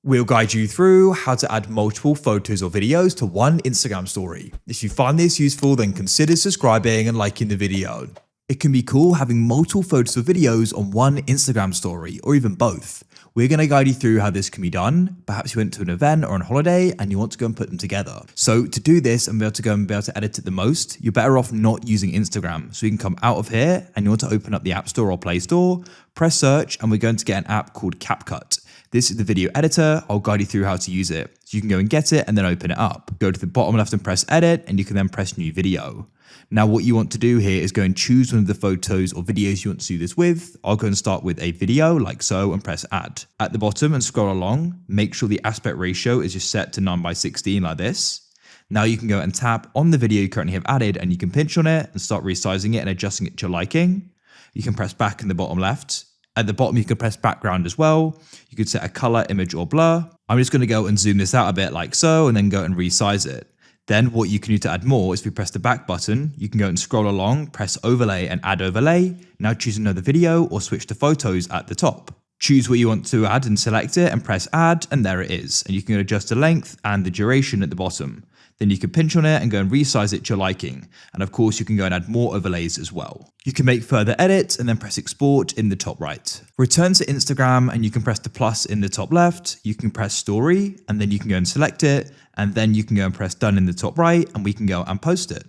We'll guide you through how to add multiple photos or videos to one Instagram story. If you find this useful, then consider subscribing and liking the video. It can be cool having multiple photos or videos on one Instagram story, or even both. We're going to guide you through how this can be done. Perhaps you went to an event or on holiday and you want to go and put them together. So to do this and be able to edit it the most, you're better off not using Instagram. So you can come out of here and you want to open up the App Store or Play Store, press search, and we're going to get an app called CapCut. This is the video editor. I'll guide you through how to use it. So you can go and get it and then open it up. Go to the bottom left and press edit, and you can then press new video. Now what you want to do here is go and choose one of the photos or videos you want to do this with. I'll go and start with a video like so and press add. At the bottom and scroll along, make sure the aspect ratio is just set to 9:16 like this. Now you can go and tap on the video you currently have added and you can pinch on it and start resizing it and adjusting it to your liking. You can press back in the bottom left. At the bottom, you can press background as well. You could set a color, image, or blur. I'm just going to go and zoom this out a bit like so, and then go and resize it. Then what you can do to add more is if you press the back button, you can go and scroll along, press overlay and add overlay. Now choose another video or switch to photos at the top. Choose what you want to add and select it and press add, and there it is. And you can adjust the length and the duration at the bottom. Then you can pinch on it and go and resize it to your liking. And of course, you can go and add more overlays as well. You can make further edits and then press export in the top right. Return to Instagram and you can press the plus in the top left. You can press story and then you can go and select it. And then you can go and press done in the top right and we can go and post it.